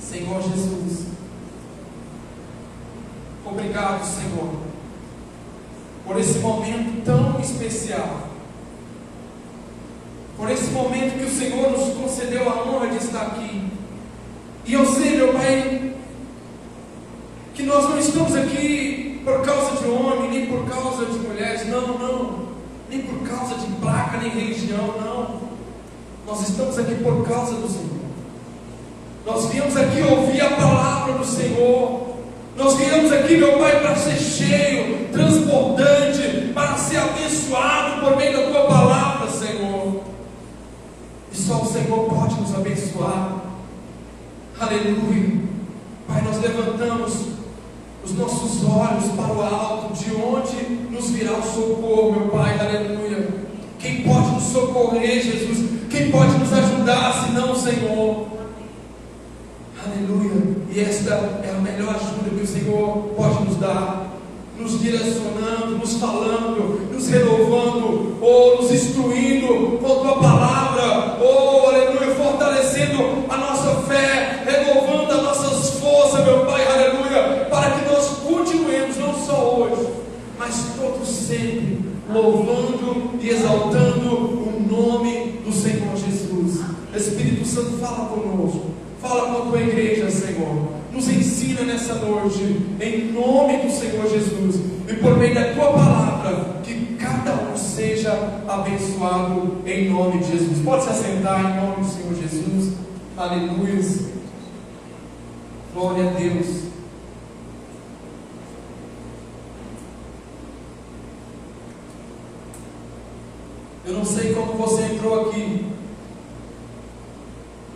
Senhor Jesus, obrigado, Senhor, por esse momento tão especial, por esse momento que o Senhor nos concedeu a honra de estar aqui. E eu sei, meu Pai, que nós não estamos aqui por causa de homem, nem por causa de mulheres, não, nem por causa de placa, nem religião, não. Nós estamos aqui por causa do Senhor. Nós viemos aqui ouvir a palavra do Senhor. Nós viemos aqui, meu Pai, para ser cheio, transbordante, para ser abençoado por meio da Tua palavra, Senhor. E só o Senhor pode nos abençoar. Aleluia. Pai, nós levantamos os nossos olhos para o alto, de onde nos virá o socorro, meu Pai. Aleluia. Quem pode nos socorrer, Jesus? Quem pode nos ajudar, senão o Senhor? Aleluia. E esta é a melhor ajuda que o Senhor pode nos dar, nos direcionando, nos falando, nos renovando, ou nos instruindo com a Tua palavra, ou, aleluia, fortalecendo a nossa fé, renovando as nossas forças, meu Pai, aleluia, para que nós continuemos, não só hoje, mas todos sempre, louvando e exaltando o nome do Senhor Jesus. Espírito Santo, fala conosco, fala com a Tua igreja, Senhor. Nos ensina nessa noite, em nome do Senhor Jesus, e por meio da Tua palavra, que cada um seja abençoado em nome de Jesus. Pode se assentar em nome do Senhor Jesus. Aleluia. Glória a Deus. Eu não sei como você entrou aqui,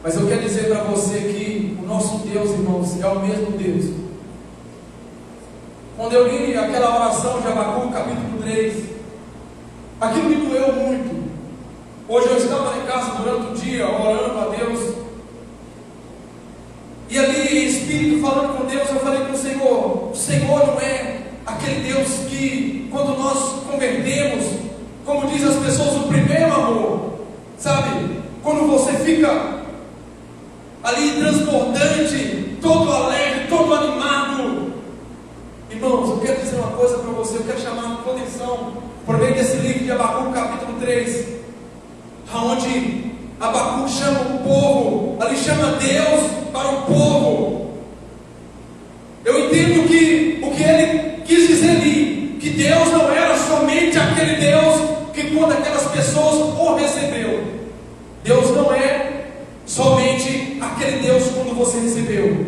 mas eu quero dizer para você que o nosso Deus, irmãos, é o mesmo Deus. Quando eu li aquela oração de Abacuque, capítulo 3, aquilo me doeu muito. Hoje eu estava em casa durante o dia, orando a Deus, e ali, Espírito falando com Deus, eu falei com o Senhor não é aquele Deus que, quando nós convertemos, como diz as pessoas, o primeiro amor, sabe? Quando você fica ali transbordante, todo alegre, todo animado. Irmãos, eu quero dizer uma coisa para você, eu quero chamar a tua atenção por meio desse livro de Abacuque, capítulo 3, onde Abacuque chama o povo, ali chama Deus para o povo. Eu entendo que o que ele quis dizer ali, que Deus não era somente aquele Deus que quando aquelas pessoas o recebeu. Deus não é somente aquele Deus quando você recebeu,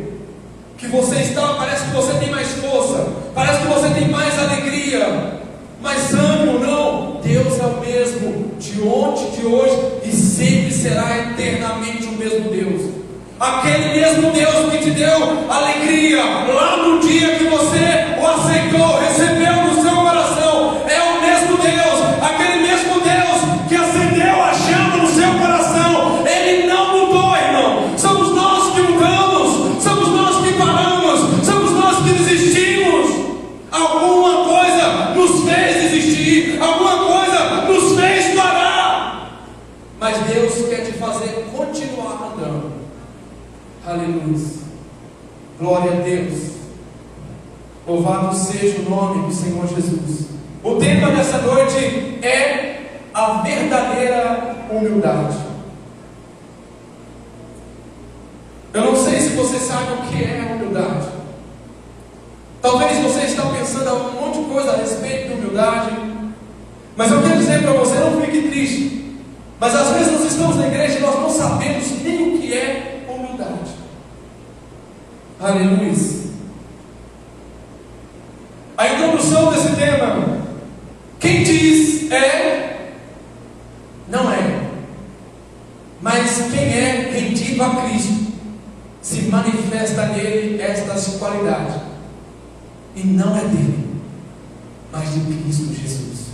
que você está, parece que você tem mais força, parece que você tem mais alegria, mais ânimo. Não, Deus é o mesmo de ontem, de hoje e sempre será eternamente o mesmo Deus. Aquele mesmo Deus que te deu alegria lá no dia que você o aceitou, recebeu no seu coração, é o mesmo Deus, aquele mesmo Deus que acendeu a chama no seu coração. Ele não mudou, irmão. Somos nós que mudamos, somos nós que paramos, somos nós que desistimos. Alguma coisa nos fez desistir, alguma coisa nos fez parar, mas Deus quer te fazer continuar andando. Aleluia. Glória a Deus. Louvado seja o nome do Senhor Jesus. O tema dessa noite é a verdadeira humildade. Eu não sei se você sabe o que é humildade. Talvez você esteja pensando um monte de coisa a respeito de humildade, mas eu quero dizer para você, não fique triste, mas às vezes nós estamos na igreja e nós não sabemos nem o que é humildade. Aleluia. A introdução desse tema, quem diz é, não é, mas quem é rendido a Cristo, se manifesta nele estas qualidades, e não é dele, mas de Cristo Jesus.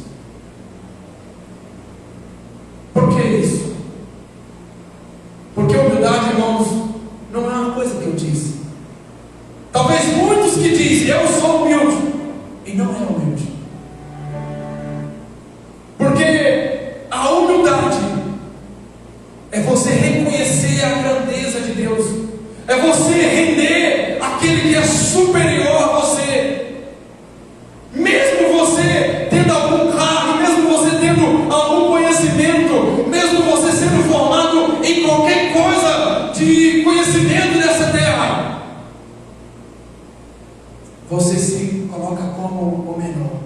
Por que isso? Porque humildade, irmãos, não é uma coisa que eu disse. Talvez muitos que dizem, eu sou humilde, e não é humilde. Porque a humildade é você reconhecer a grandeza de Deus, é é você render aquele que é superior a você. Mesmo você tendo algum cargo, mesmo você tendo algum conhecimento, mesmo você sendo formado em qualquer coisa de conhecimento dessa terra, você se coloca como o menor,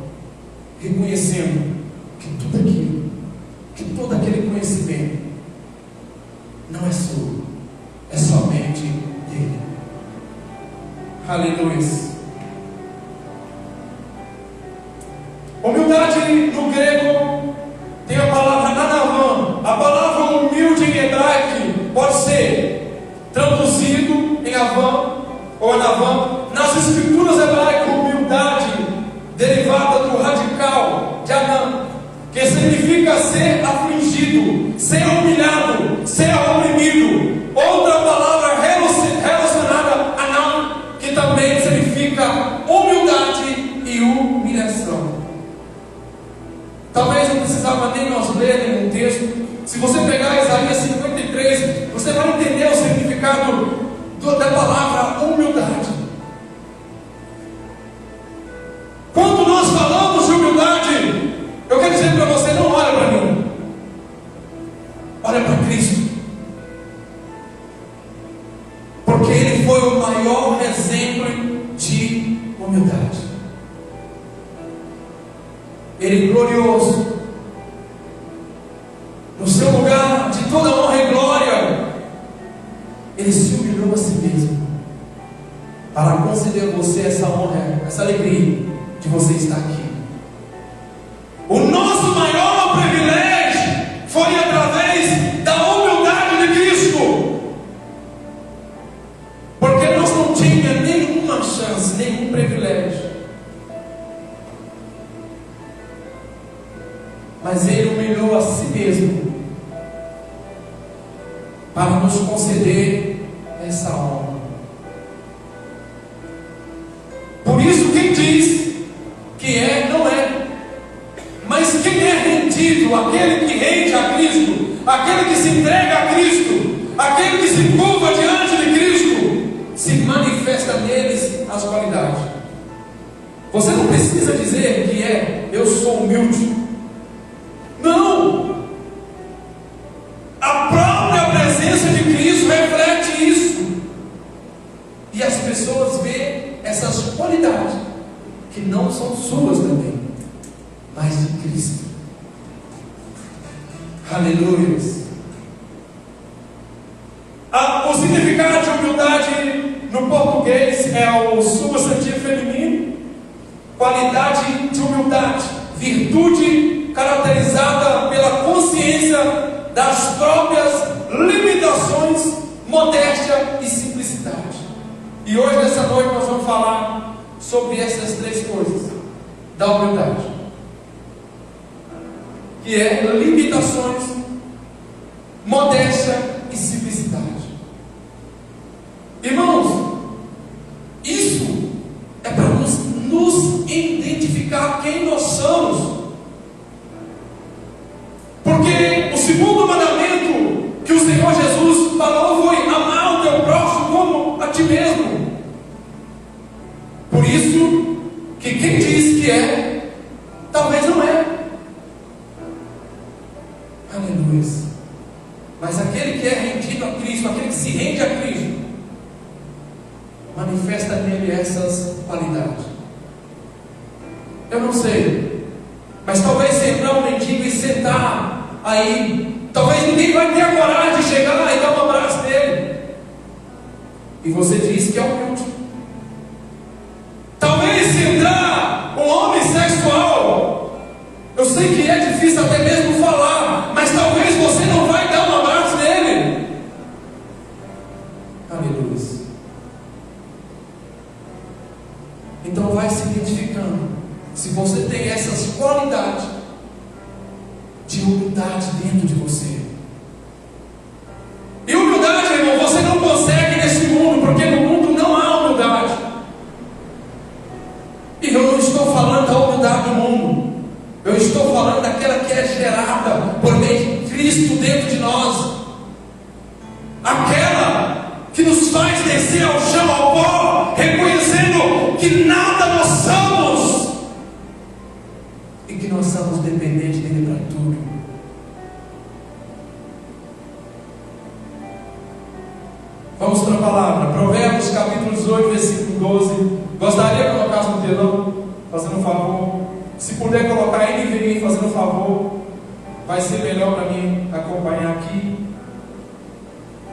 reconhecendo que tudo aquilo, que todo aquele conhecimento não é seu, é somente dele. Aleluia. Humildade no grego tem a palavra anavã. A palavra humilde em hebraico pode ser traduzido em avã ou anavã. Nas escrituras hebraicas, humildade derivada do radical de anam, que significa ser afligido, ser humilhado, ser oprimido. Outra palavra relacionada a anam, que também significa humildade e humilhação. Talvez não precisava nem nós lermos um texto. Se você pegar Isaías 53, você vai entender o significado da palavra humildade. Quando nós falamos de humildade, eu quero dizer para você, não olha para mim, olha para Cristo, porque Ele foi o maior exemplo de humildade. Ele glorioso, no seu lugar de toda honra e glória, Ele se humilhou a si mesmo, para conceder a você essa honra, essa alegria de você estar aqui. O nosso maior privilégio foi através da humildade de Cristo, porque nós não tínhamos nenhuma chance, nenhum privilégio. Mas Ele humilhou a si mesmo para nos conceder essa honra. Por isso, quem diz que é, não é. Mas quem é rendido, aquele que rende a Cristo, aquele que se entrega a Cristo, aquele que se curva diante de Cristo, se manifesta neles as qualidades. Você não precisa dizer que é, eu sou humilde. Não! A própria presença de Cristo reflete isso. E as pessoas veem essas qualidades, que não são suas também, mas de Cristo. Aleluia. O significado de humildade no português é o substantivo feminino, qualidade de humildade, virtude caracterizada pela consciência das próprias limitações, modéstia e simplicidade. E hoje, nessa noite, nós vamos falar sobre essas três coisas da humildade, que é limitações, modéstia e simplicidade. Irmãos, isso é para nos identificar quem nós somos. Porque o segundo mandamento que o Senhor Jesus falou foi amar o teu próximo como a ti mesmo. Por isso que quem diz que é, talvez não é. Aleluia. Mas aquele que é rendido a Cristo, aquele que se rende a Cristo, manifesta nele essas qualidades. Eu não sei, mas talvez se entrar um mendigo e sentar aí, talvez ninguém vai ter a coragem de chegar lá e dar um abraço nele. E você diz que é humilde. Talvez se entrar um homem sexual, eu sei que é difícil até mesmo falar, mas talvez você não vai dar um abraço nele. Aleluia. Então vai se identificando. Se você tem essas qualidades de humildade dentro de você. E humildade, irmão, você não consegue nesse mundo, porque no mundo não há humildade. E eu não estou falando da humildade do mundo, eu estou falando daquela que é gerada por meio de Cristo dentro de nós, aquela que nos faz faz descer ao chão, ao pó, reconhecendo que nada nós somos e que nós somos dependentes dele para tudo. Vamos para a palavra, Provérbios capítulo 18, versículo 12. Gostaria de colocar no telão, fazendo um favor. Se puder colocar NVI, fazendo um favor, vai ser melhor para mim acompanhar aqui.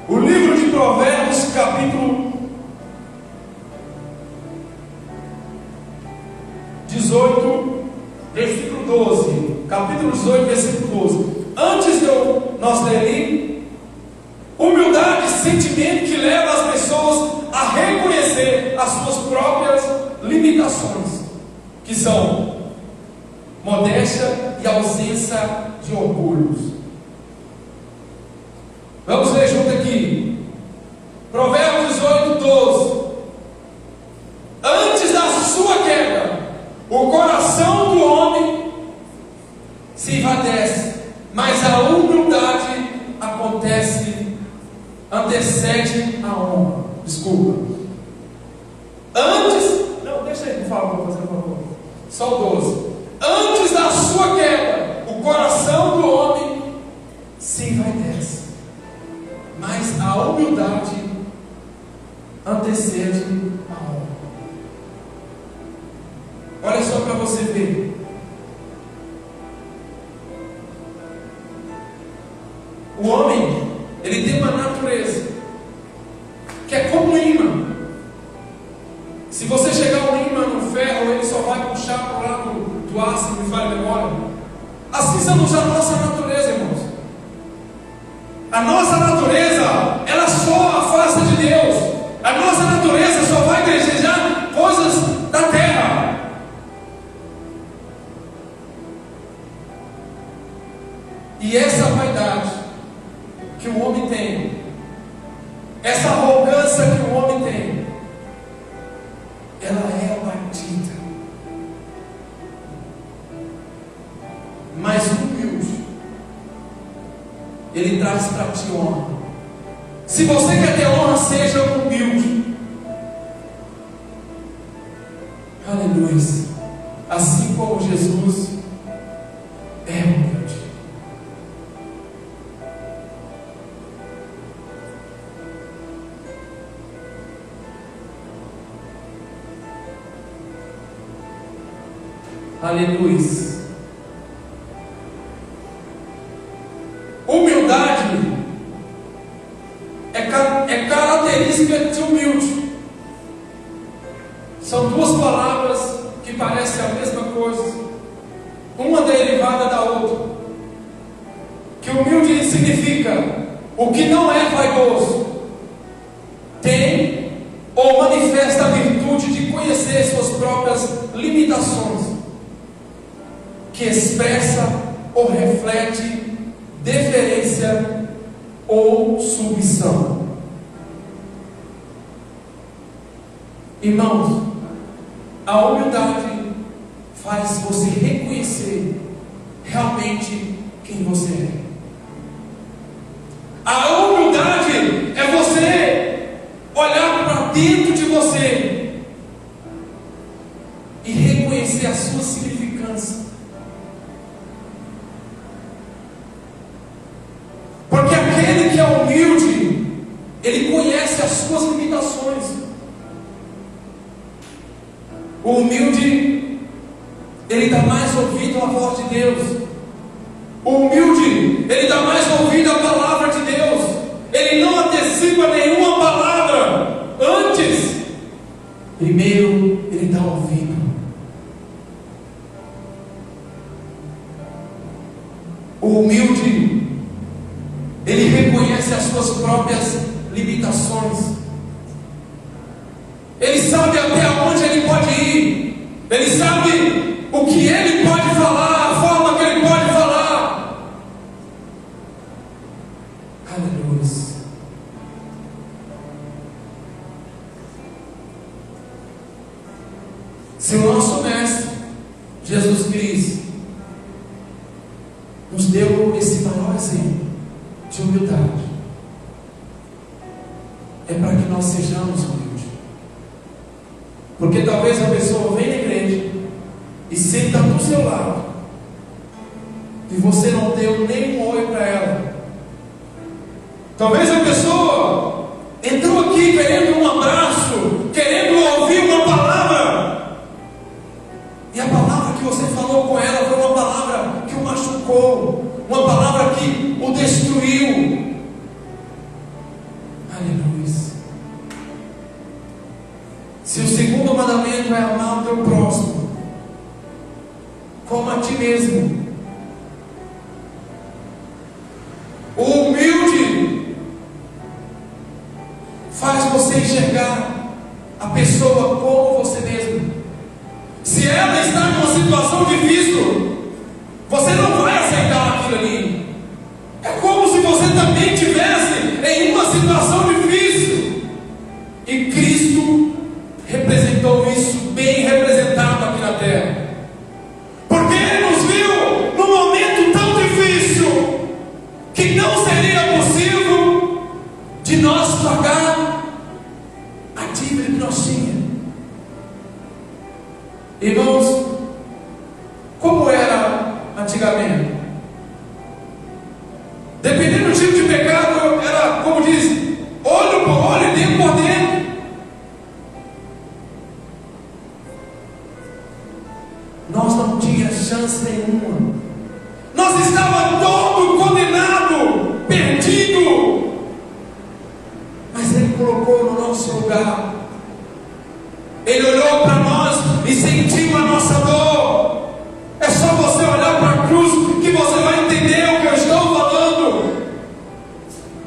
O livro de Provérbios, capítulo 18, versículo 12. Capítulo 18, versículo 12. Antes de nós lermos, humildade, sentimento que leva as pessoas a reconhecer as suas próprias limitações, que são modéstia e ausência de orgulhos. Vamos ler junto aqui. Provérbios 18, 12. Antes da sua queda, o coração do homem se envadece, mas a humildade antecede a honra. Desculpa. Não, deixa aí, por favor, fazendo um favor. Só o 12. Antes da sua queda, o coração do homem se envaidece, mas a humildade antecede a honra. Olha só para você ver. O homem, ele tem uma natureza que é como um imã. Se você chegar um imã no ferro, ele só vai puxar para o lado do aço, me faz memória. Assim somos a nossa natureza, irmãos. A nossa natureza, ela só afasta de Deus. A nossa natureza só vai desejar coisas da terra. E essa vaidade que o homem tem, essa arrogância que o homem tem, ela é abatida. Mas o humilde, ele traz para ti honra. Se você quer ter honra, seja humilde. Aleluia. Assim como Jesus é humilde. Aleluia. Humildade é característica de humilde. São duas palavras que parecem a mesma coisa, uma derivada da outra. Que humilde significa o que não é vaidoso, tem ou manifesta a virtude de conhecer suas próprias limitações, que expressa ou reflete deferência ou submissão. Irmãos, a humildade faz você reconhecer realmente quem você é. A humildade é você olhar para dentro de você e reconhecer a sua significância. Porque aquele que é humilde, ele conhece as suas limitações. O humilde, ele dá mais ouvido à voz de Deus. O humilde, ele dá mais ouvido à palavra de Deus. Ele não antecipa nenhuma palavra antes. Primeiro, ele dá ouvido. O humilde, ele reconhece as suas próprias limitações. Ele sabe até onde ele pode ir. Ele sabe o que ele pode falar, a forma que ele pode falar. Aleluia. Se o nosso mestre Jesus Cristo nos deu esse maior exemplo de humildade, é para que nós sejamos humildes. Porque talvez a pessoa venha na igreja e senta do seu lado, e você não deu nem um oi para ela. Talvez a pessoa entrou aqui querendo um abraço, querendo ouvir uma palavra, e a palavra que você falou com ela foi uma palavra que o machucou, uma palavra que o destruiu. Aleluia. Se o segundo mandamento é amar o teu próximo como a ti mesmo, o humilde faz você enxergar a pessoa como você mesmo. Se ela está numa situação difícil, você não vai aceitar aquilo ali. É como se você também estivesse em uma situação difícil. E Cristo representou isso bem representado aqui na terra. Porque Ele nos viu num momento tão difícil que não seria possível de nós pagar a dívida que nós tínhamos. Irmãos, como era antigamente? Dependendo do tipo de pecado, era, como diz, olho por olho e dentro por dentro. Nós não tínhamos chance nenhuma. Nós estávamos todo condenado, perdido. Mas Ele colocou no nosso lugar. Ele olhou para nós e sentiu a nossa dor. É só você olhar para a cruz que você vai entender o que eu estou falando.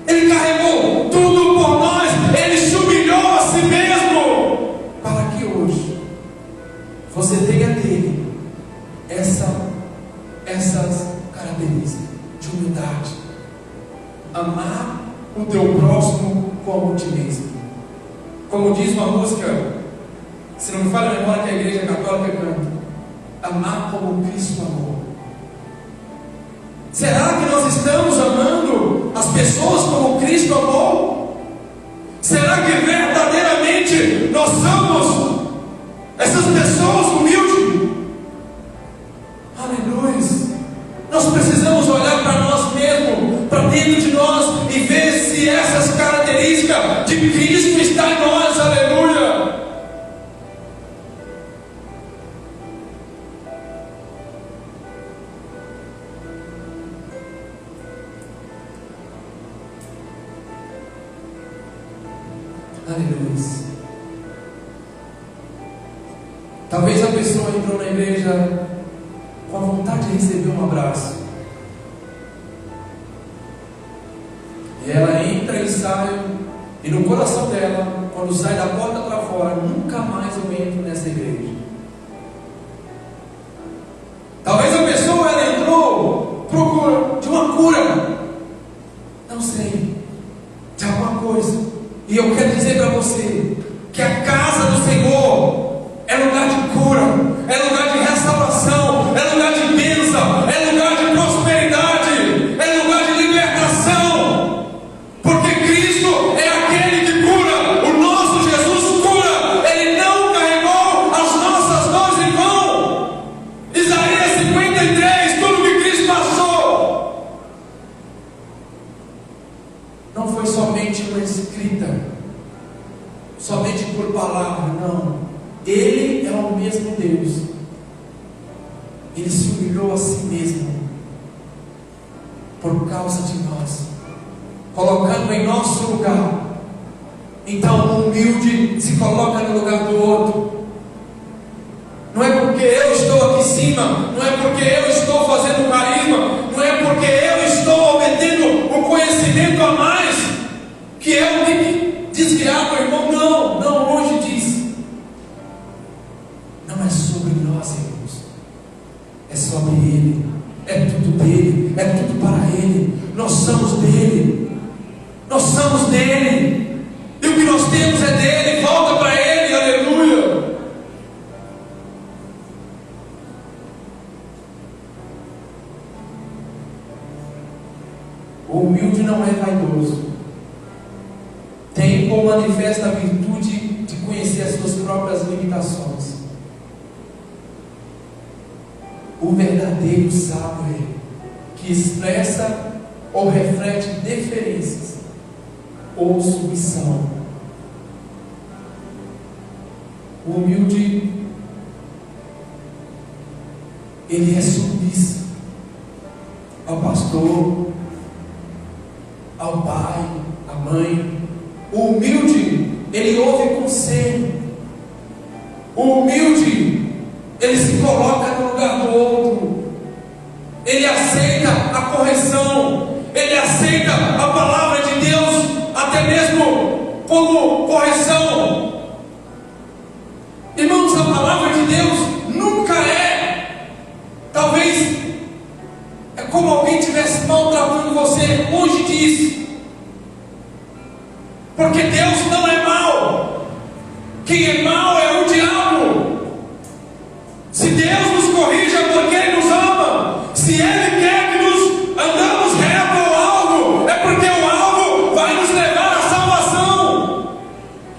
Ele carregou tudo por nós. Ele se humilhou a si mesmo, para que hoje você tenha dele essas características de humildade. Amar o teu próximo como ti mesmo. Como diz uma música, se não me falha a memória, que a igreja católica canta: amar como Cristo amou. Será que nós estamos amando as pessoas como Cristo amou? Será que verdadeiramente nós somos essas pessoas humildes? Aleluia. Nós precisamos olhar para nós mesmos, para dentro de nós, e ver se essas características de Cristo estão em nós. Aleluia. Aleluia. Talvez a pessoa entrou na igreja com a vontade de receber um abraço, e ela entra e sai, e no coração dela, quando sai da porta para fora, nunca mais eu entro nessa igreja. Talvez a pessoa, ela entrou procura de uma cura, não sei, de alguma coisa. E eu quero dizer para você que a casa do Senhor é lugar de cura, é lugar de restauração, é lugar de bênção, é lugar de prosperidade, é lugar de libertação. Porque Cristo é aquele que cura. O nosso Jesus cura. Ele não carregou as nossas dores em vão. Isaías 53, tudo que Cristo passou não foi somente uma escrita, somente por palavra, não. Ele é o mesmo Deus. Ele se humilhou a si mesmo por causa de nós, colocando em nosso lugar. Então o humilde se coloca no lugar do outro. Não é porque eu estou aqui em cima, não é porque eu estou fazendo carisma, não é porque eu estou obtendo um conhecimento a mais que eu tenho que desviar meu irmão. Não, longe disso. Não é sobre nós, irmãos. É sobre Ele. É tudo dele. É tudo para Ele. Nós somos dele. Nós somos dele. E o que nós temos é dele. Volta para Ele. Aleluia. O humilde não é vaidoso. Tem como O verdadeiro sábio é que expressa ou reflete deferências ou submissão. O humilde, ele é submisso ao pastor, ao pai, à mãe. O humilde, ele ouve conselho. O humilde, ele se coloca no lugar do outro. Ele aceita a correção. Ele aceita a palavra de Deus, até mesmo como correção. Irmãos, a palavra de Deus nunca talvez é como alguém estivesse maltratando você. Longe disso, porque Deus não é mau. Quem é mau é o diabo. Se Deus nos corrige é porque Ele nos ama. Se Ele quer que nos andamos reto ao alvo, é porque o alvo vai nos levar à salvação.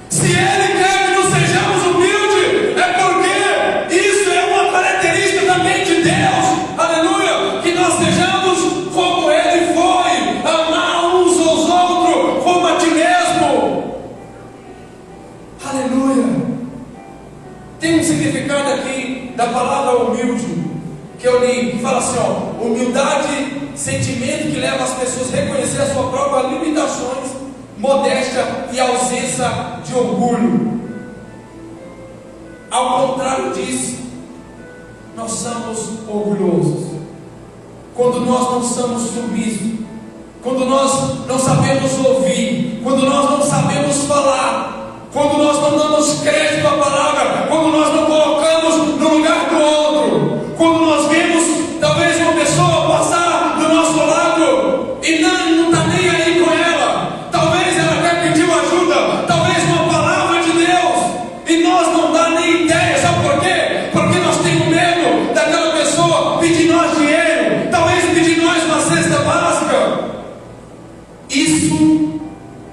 Se Ele quer que nos sejamos humildes, é porque isso é uma característica também de Deus. Aleluia! Que nós sejamos como Ele foi, amar uns aos outros como a ti mesmo. Aleluia! Tem um significado aqui da palavra humilde que eu li, que fala assim, ó: humildade, sentimento que leva as pessoas a reconhecer as suas próprias limitações, modéstia e ausência de orgulho. Ao contrário disso, nós somos orgulhosos quando nós não somos submissos, quando nós não sabemos ouvir, quando nós não sabemos falar, quando nós não damos crédito à palavra, quando nós não colocamos no lugar do outro, quando nós vemos talvez uma pessoa passar do nosso lado e não está nem aí com ela, talvez ela até pediu ajuda, talvez uma palavra de Deus, e nós não dá nem ideia. Sabe por quê? Porque nós temos medo daquela pessoa pedir nós dinheiro, talvez pedir nós uma cesta básica. Isso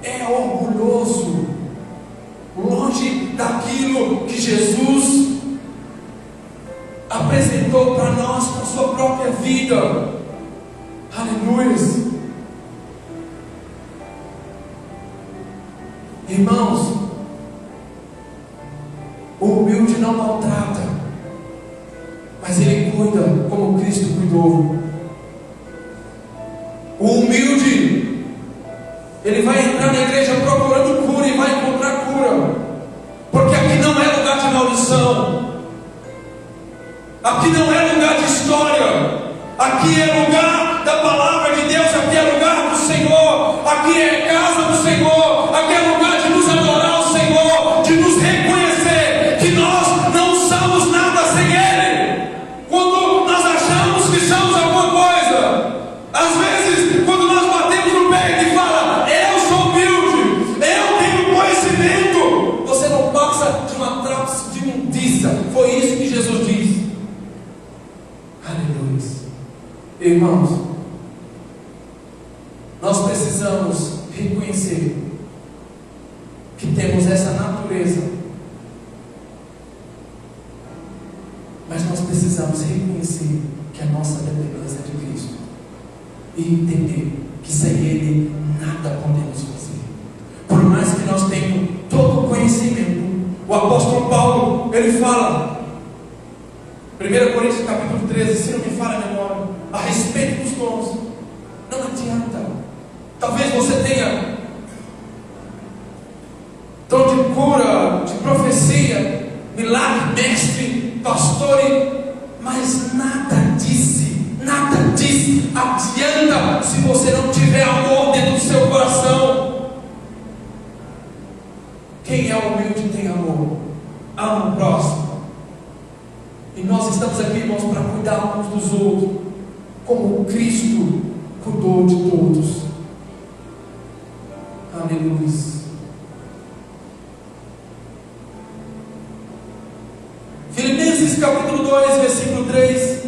é orgulhoso, longe daquilo que Jesus apresentou para nós com a sua própria vida. Aleluia. Irmãos, o humilde não maltrata, mas ele cuida como Cristo cuidou. O humilde, ele vai entrar na igreja procurando cura e vai encontrar cura, porque aqui não é lugar de maldição, aqui não é lugar de história, aqui é lugar da palavra de Deus, aqui é lugar do Senhor, aqui é casa do Senhor, aqui é lugar de nos adorar ao Senhor, de nos reconhecer que nós não somos nada sem Ele. Quando nós achamos que somos alguma coisa, às vezes quando nós batemos no peito e fala: eu sou humilde, eu tenho conhecimento, você não passa de uma trapo de imundícia. Foi isso que Jesus disse. Aleluia. Irmãos, nós precisamos reconhecer que temos essa natureza, mas nós precisamos reconhecer que a nossa dependência é de Cristo e entender que sem Ele nada podemos fazer. Por mais que nós tenhamos todo o conhecimento, o apóstolo Paulo, ele fala, 1 Coríntios capítulo 13, se não me falha a memória, a respeito dos dons, não adianta. Talvez você tenha dom de cura, de profecia, milagre, mestre, pastor, mas nada disso adianta se você não tiver amor dentro do seu coração. Quem é humilde tem amor, ama o próximo. E nós estamos aqui, irmãos, para cuidar uns dos outros, como Cristo cuidou de todos. Aleluia. Filipenses capítulo 2, versículo 3.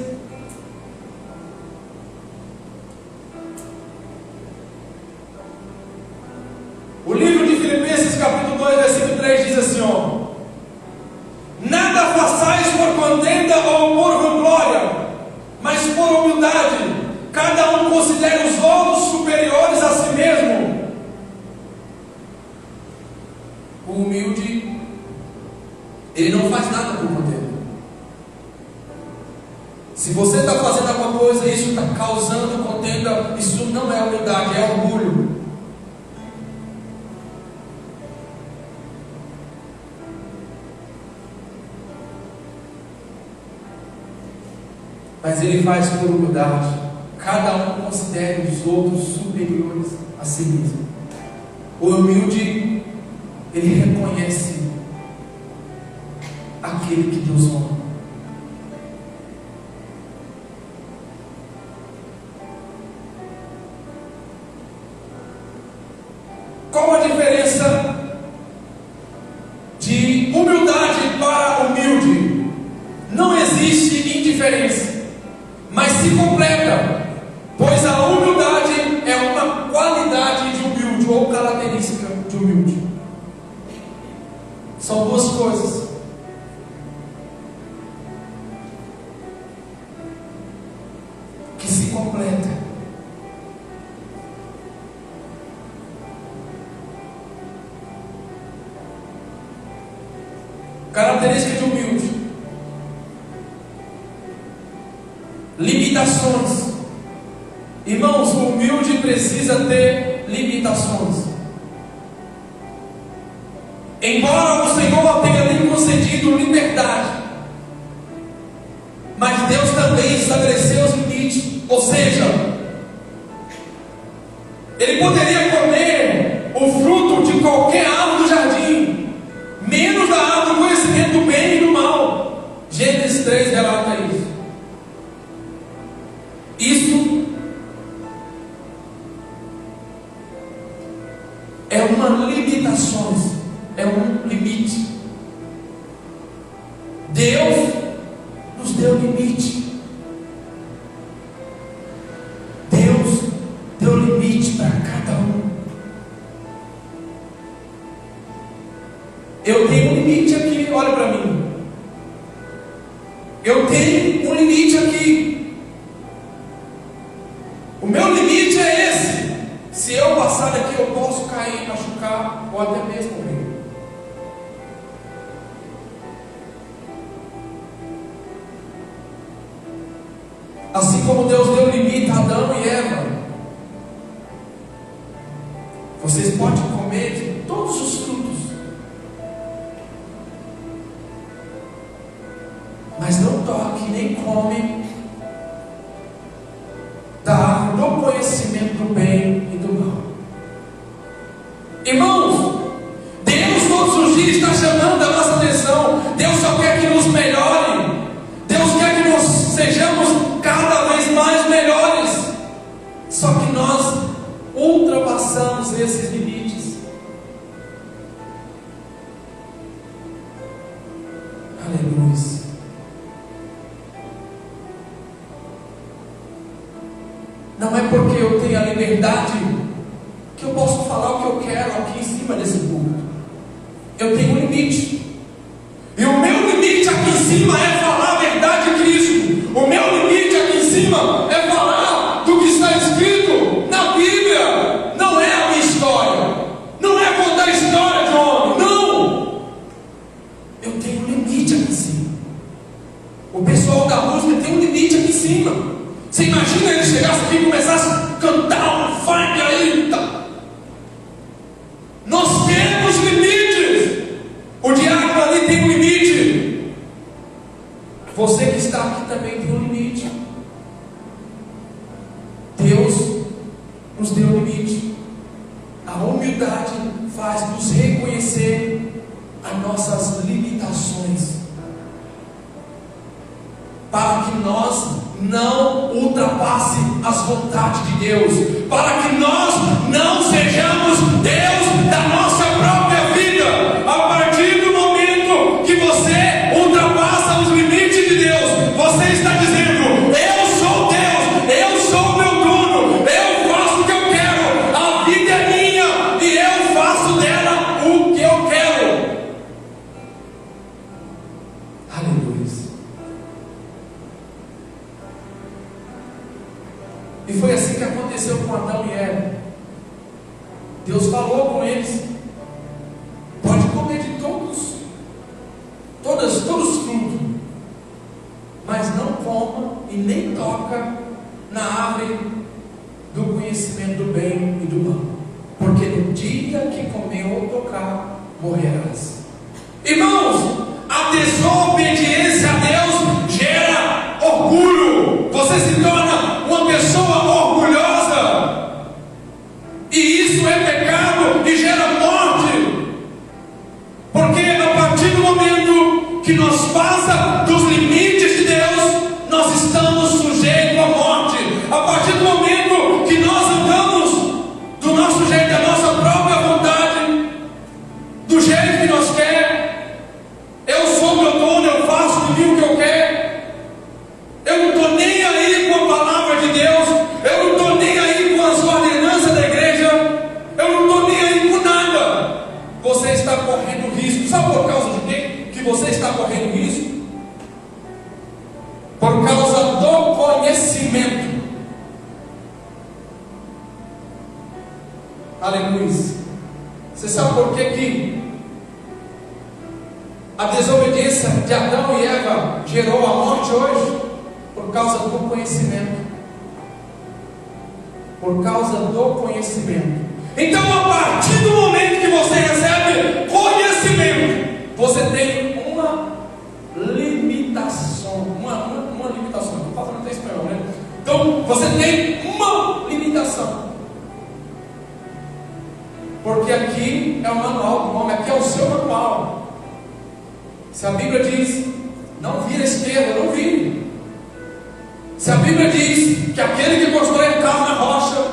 O livro de Filipenses capítulo 2, versículo 3 diz assim, ó: nada façais por contenda ou por vanglória, cada um considera os outros superiores a si mesmo. O humilde, ele não faz nada por contento. Se você está fazendo alguma coisa e isso está causando contenda, isso não é humildade, é orgulho. Mas ele faz por humildade. Cada um considera os outros superiores a si mesmo. O humilde, ele reconhece aquele que Deus honra. Qual a diferença de humildade para humilde? Não existe indiferença, mas se completa, pois a humildade é uma qualidade de humilde ou característica de humilde. São duas coisas. Que se completam. Característica de humilde: limitações. Irmãos, o humilde precisa ter limitações. Embora o Senhor tenha lhe concedido liberdade, mas Deus também estabeleceu os limites. Ou seja, ele poderia comer o fruto de qualquer árvore do jardim, menos da árvore do conhecimento do bem e do mal. Gênesis 3 relata isso. Isso é uma limitação, é um limite. Deus nos deu limite. Deus deu limite para cada um. Eu tenho um limite aqui, olha para mim. Eu tenho um limite aqui. O meu limite é esse. Se eu passar daqui, eu posso cair, machucar ou até mesmo morrer. Assim como Deus deu limite a Adão e Eva, vocês podem comer de todos os frutos, mas não toque nem come da árvore do conhecimento do bem e do mal. Irmãos, Deus todos os dias está chamando a nossa atenção. Deus só quer que nos melhore. Deus quer que nós sejamos cada vez mais melhores. Só que nós ultrapassamos esses limites. Aleluia. Não é porque eu tenho a liberdade que eu posso falar o que eu quero aqui em cima desse púlpito. Eu tenho um limite. E o meu limite aqui em cima é falar a verdade de Cristo. O meu limite aqui em cima é falar do que está escrito na Bíblia. Não é a minha história. Não é contar a história de um homem. Não. Eu tenho um limite aqui em cima. O pessoal da música tem um limite aqui em cima. Você imagina ele chegasse aqui e começasse a cantar um funk aí? Tá. Nós temos limites. O diabo ali tem um limite. Você que está aqui também tem um limite. Deus nos deu limite. A humildade faz nos reconhecer as nossas limitações, para que nós não ultrapasse as vontades de Deus, para que nós não sejamos Deus da nossa própria vida. A partir do momento que você ultrapassa os limites de Deus, você está dizendo: eu sou Deus, eu sou o meu dono, eu faço o que eu quero, a vida é minha e eu faço dela o que eu quero. Aleluia. E foi assim que aconteceu com Adão e Eva. Deus falou com eles: pode comer de todos os frutos, mas não coma e nem toca na árvore do conhecimento do bem e do mal, porque no dia que comer ou tocar, morrerás. Irmãos, a desobediência a Deus gera orgulho. Você se torna uma pessoa orgulhosa, e isso é pecado e gera morte, porque a partir do momento que nós passa dos limites de Deus, nós estamos sujeitos à morte. A partir do momento que nós andamos do nosso jeito, da nossa própria vontade, do jeito que nós quer, eu sou o meu dono, eu faço de mim o que eu quero, eu não estou nem aí com a palavra de Deus, eu não estou nem aí com as ordenanças da igreja, eu não estou nem aí com nada. Você está correndo risco. Sabe por causa de quê que você está correndo risco? Por causa do conhecimento. Aleluia. Você sabe por que a desobediência de Adão e Eva gerou a morte hoje? Por causa do conhecimento. Por causa do conhecimento. Então, a partir do momento que você recebe conhecimento, você tem uma limitação. Uma limitação. Estou falando até espanhol, né? Então, você tem uma limitação. Porque aqui é o manual do homem, aqui é o seu manual. Se a Bíblia diz, não vira à esquerda, não vire. Se a Bíblia diz que aquele que constrói a casa na rocha,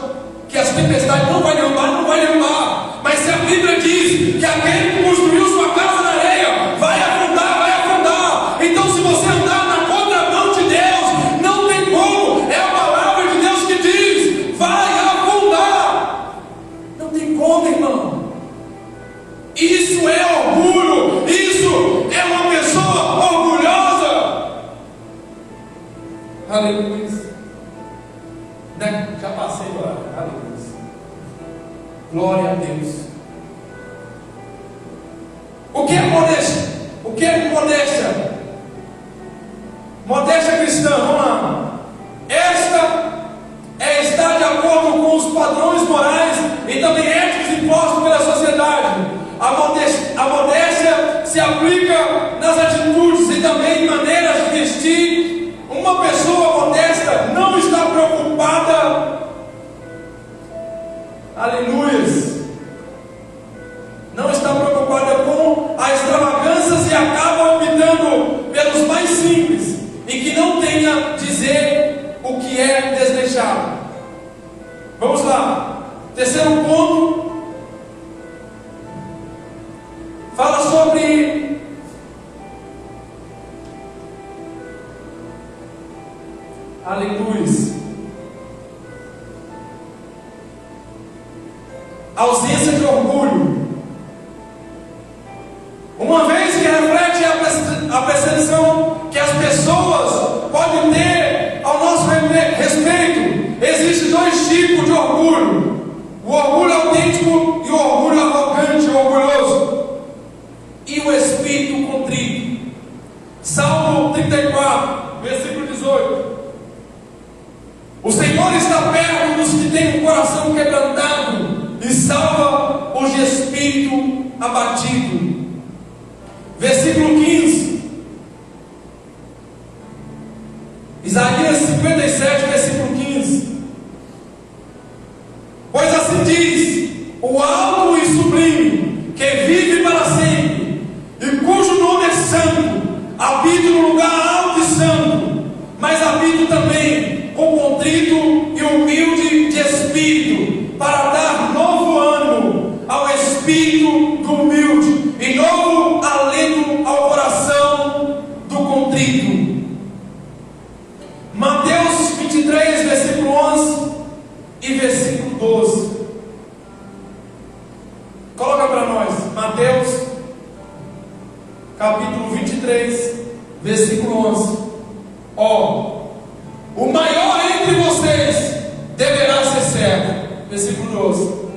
que as tempestades não vai derrubar, não vai derrubar. Mas se a Bíblia diz que aquele que construiu sua casa na areia vai afundar, vai afundar. Então, se você andar na contramão de Deus, não tem como. É a palavra de Deus que diz, vai afundar. Não tem como, irmão. Isso é orgulho. Isso é uma pessoa orgulhosa. Aleluia. Já passei agora. Aleluia. Glória a Deus. O que é modéstia? O que é modéstia? Modéstia cristã, vamos lá. Esta é estar de acordo com os padrões morais e também éticos impostos pela sociedade. A modéstia se aplica nas atitudes e também em maneiras de vestir. Uma pessoa modesta não está preocupada, aleluias, não está preocupada com as extravagâncias e acaba optando pelos mais simples e que não tenha dizer o que é desleixado. Vamos lá, terceiro ponto, fala sobre aleluia, ausência de orgulho. Uma vez que reflete a percepção que as pessoas podem ter ao nosso respeito, existem dois tipos de orgulho: o orgulho autêntico e o orgulho arrogante, orgulhoso, e o espírito contrito. Salmo 34, versículo 18. O Senhor está perto dos que têm o coração quebrantado e salva os de espírito abatido. Versículo 15. Isaías 57, versículo 15. Pois assim diz o alto e sublime, que vive para sempre, e cujo nome é santo, habito no lugar alto e santo, mas habito também com contrito e humilde de espírito, para dar novo ânimo ao espírito do humilde e novo alento ao coração do contrito. Mateus 23, versículo 11 e versículo 12. Coloca para nós, Mateus capítulo 23, versículo 11. Ó, o maior entre vocês Versículo 12.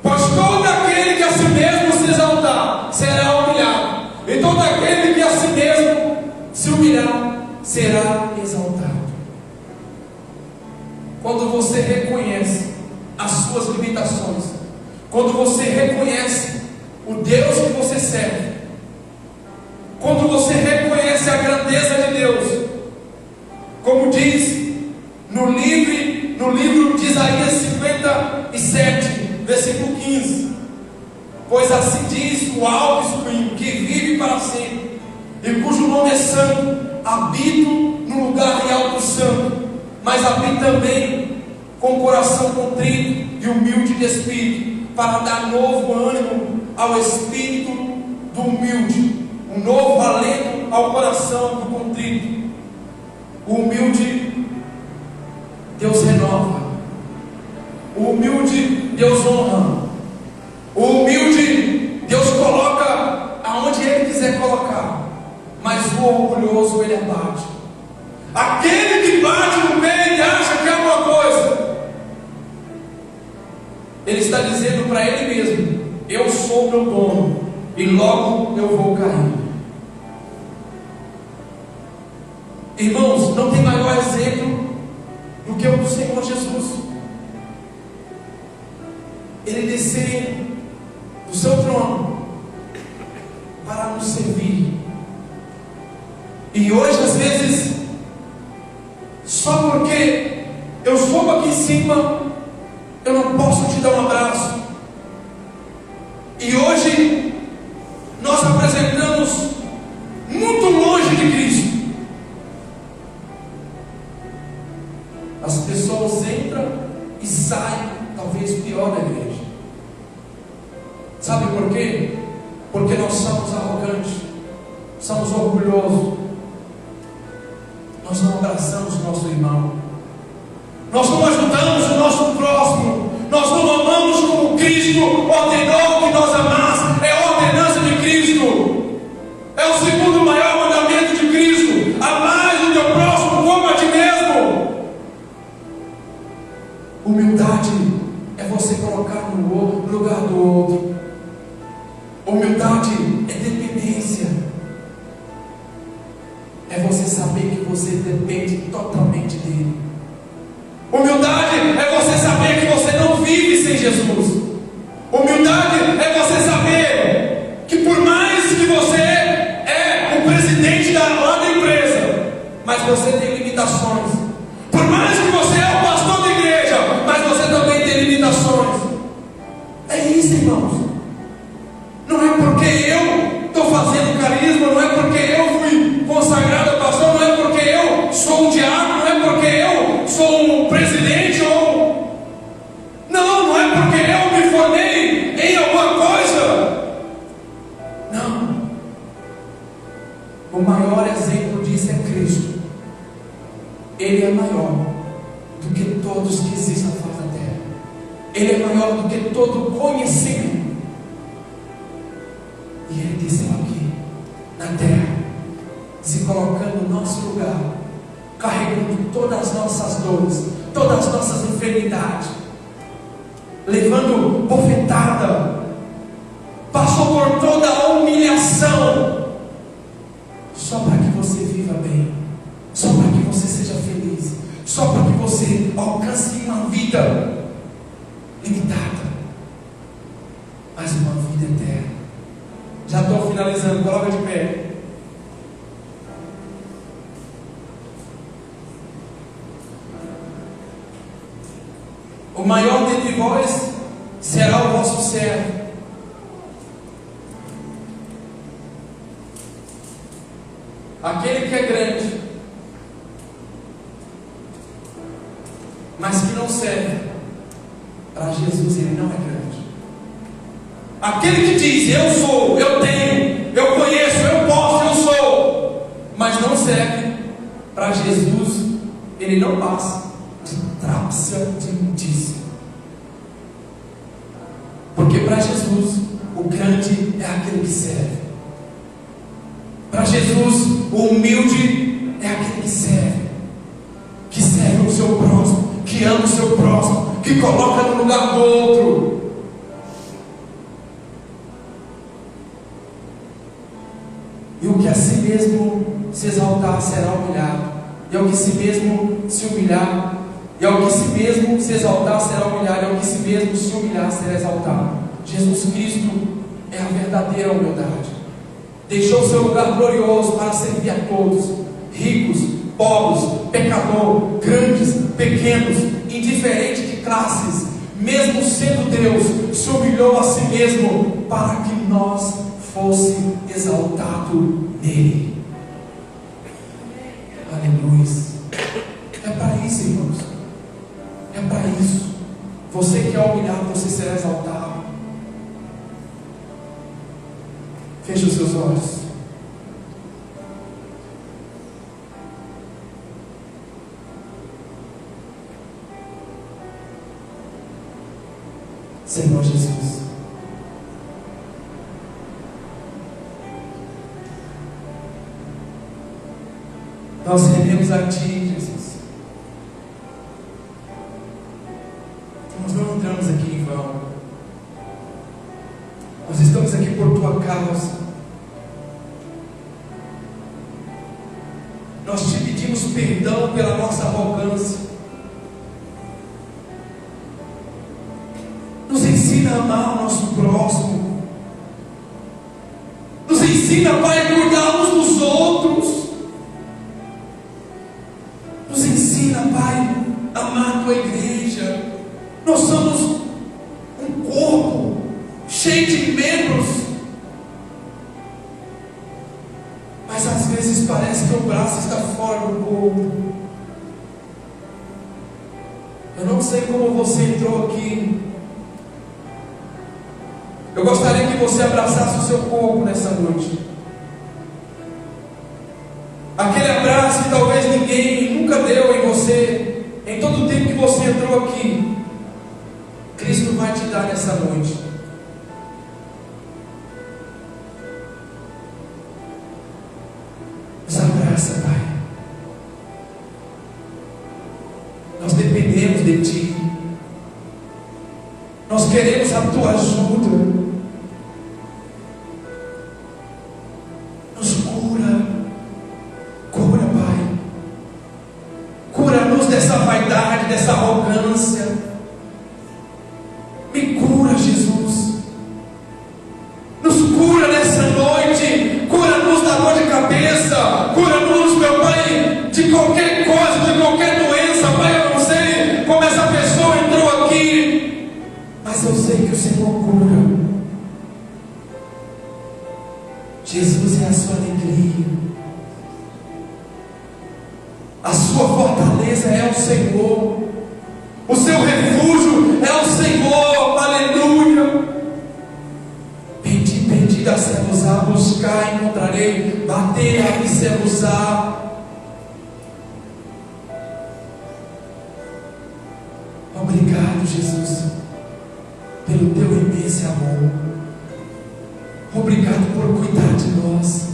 Pois todo aquele que a si mesmo se exaltar será humilhado, e todo aquele que a si mesmo se humilhar será exaltado. Quando você reconhece as suas limitações, quando você reconhece o Deus que você serve, quando você reconhece a grandeza de Deus, como diz no livro de Isaías 57, versículo 15: pois assim diz o Alto e Supremo, que vive para sempre, e cujo nome é santo, habito no lugar de alto santo, mas habito também com o coração contrito e humilde de espírito, para dar novo ânimo ao espírito do humilde, um novo alento ao coração do contrito. O humilde Deus renova, o humilde Deus honra, o humilde Deus coloca aonde Ele quiser colocar, mas o orgulhoso Ele abate. Aquele que bate no peito e acha que é alguma coisa, ele está dizendo para ele mesmo: eu sou meu dono e logo eu vou cair. Irmãos, não tem maior exemplo do que o do Senhor Jesus. Ele descer do seu trono para nos servir. E hoje, às vezes, só porque eu subo aqui em cima, eu não posso te dar um abraço. E hoje nós apresentamos muito longe de Cristo. As pessoas entram e saem, talvez pior, da igreja. Sabe por quê? Porque nós somos arrogantes, somos orgulhosos. Nós não abraçamos o nosso irmão, nós não ajudamos o nosso próximo, nós não amamos como Cristo ordenou que nós amássemos. É a ordenança de Cristo, é o segundo maior mandamento de Cristo: amar o teu próximo como a ti mesmo. Humildade é você colocar no lugar do outro. Humildade é dependência, é você saber que você depende totalmente dele. Humildade é você saber que você não vive sem Jesus. Humildade é você saber que por mais que você é o presidente da empresa, mas você tem limitações. Por mais que você é o pastor da igreja, mas você também tem limitações. É isso, irmãos. Não é porque eu estou fazendo carisma, não é porque eu fui consagrado a pastor, não é porque eu sou um diácono, não é porque eu sou um presidente ou... Não é porque eu me formei em alguma coisa. Não. O maior exemplo disso é Cristo. Ele é maior do que todos que existem na face da terra. Ele é maior do que todo conhecimento. E Ele desceu aqui na terra, se colocando no nosso lugar, carregando todas as nossas dores, todas as nossas enfermidades, levando bofetada, passou por toda a humilhação, só para que você viva bem, só para que você seja feliz, só para que você alcance uma vida limitada, mas uma vida eterna. Já estou finalizando, coloca de pé. O maior dentre vós será o vosso servo. Aquele que é grande, mas que não serve, para Jesus ele não é grande. Aquele que diz: eu sou, eu tenho, eu conheço, eu posso, eu sou, mas não serve, para Jesus ele não passa de trápsia de imundícia. Porque para Jesus o grande é aquele que serve. Para Jesus o humilde é aquele que serve o seu próximo, que ama o seu próximo, que coloca no lugar do outro. E o que a si mesmo se exaltar será humilhado, e ao que si mesmo se humilhar, e ao que si mesmo se exaltar será humilhado, e ao que si mesmo se humilhar será exaltado. Jesus Cristo é a verdadeira humildade. Deixou seu lugar glorioso para servir a todos, ricos, pobres, pecador, grandes, pequenos, indiferente de classes. Mesmo sendo Deus, se humilhou a si mesmo para que nós fosse exaltado nele. Aleluia. É para isso, irmãos. É para isso. Você que é humilhado, você será exaltado. Feche os seus olhos. Senhor Jesus, nós rendemos a Ti, Jesus. Nós não entramos aqui em vão. Nós estamos aqui por Tua causa. Nós Te pedimos perdão pela nossa arrogância. Nos ensina a amar o nosso próximo. Nos ensina, Pai, a cuidar uns dos outros. Nos ensina, Pai, a amar a Tua igreja. Nós somos um corpo cheio de membros, mas às vezes parece que o braço está fora do corpo. Eu não sei como você entrou aqui. Eu gostaria que você abraçasse o seu corpo nessa noite. Aquele abraço que talvez ninguém nunca deu em você, em todo o tempo que você entrou aqui. Cristo vai te dar nessa noite. Nos abraça, Pai. Nós dependemos de Ti. Nós queremos a Tua ajuda. Nos cura. Cura, Pai. Cura-nos dessa vaidade, dessa arrogância. Me cura, Jesus. Nos cura nessa noite. Cura-nos da dor de cabeça. Cura-nos, meu Pai, de qualquer coisa, de qualquer doença. Pai, eu não sei como essa pessoa entrou aqui, mas eu sei que o Senhor cura. Jesus é a sua alegria. A sua fortaleza é o Senhor. O seu refúgio é o Senhor. Aleluia. Pedi, dá-se-vos-á, buscar, encontrarei, bater, abrir-se-vos-á. Obrigado, Jesus, pelo Teu imenso amor. Obrigado por cuidar de nós.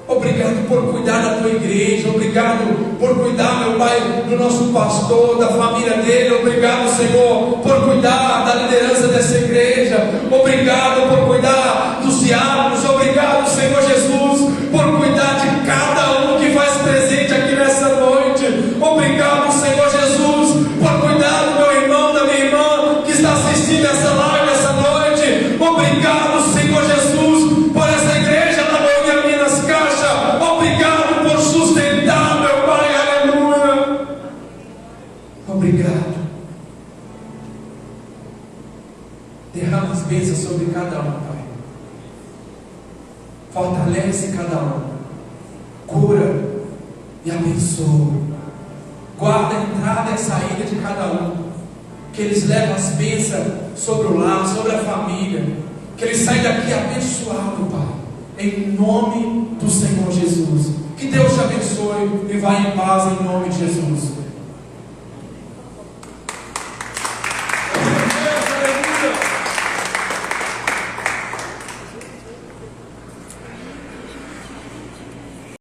Obrigado por cuidar da Tua igreja. Obrigado por cuidar, meu Pai, do nosso pastor, da família dele. Obrigado, Senhor, por cuidar da liderança dessa igreja. Obrigado por cuidar dos diáconos. Obrigado, Senhor Jesus, por cuidar de cada um que faz presente aqui nessa noite. Obrigado, Senhor Jesus, por cuidar do meu irmão, da minha irmã que está assistindo essa live essa noite. Obrigado, Senhor Jesus, por essa igreja da Bahia Minas Caixa. Obrigado por sustentar, meu Pai, aleluia. Obrigado. Derrama as bênçãos sobre cada um, Pai. Fortalece cada um. Cura e abençoa. Guarda a entrada e saída de cada um. Que eles levem as bênçãos sobre o lar, sobre a família. Que eles saiam daqui abençoados, Pai. Em nome do Senhor Jesus. Que Deus te abençoe e vá em paz em nome de Jesus.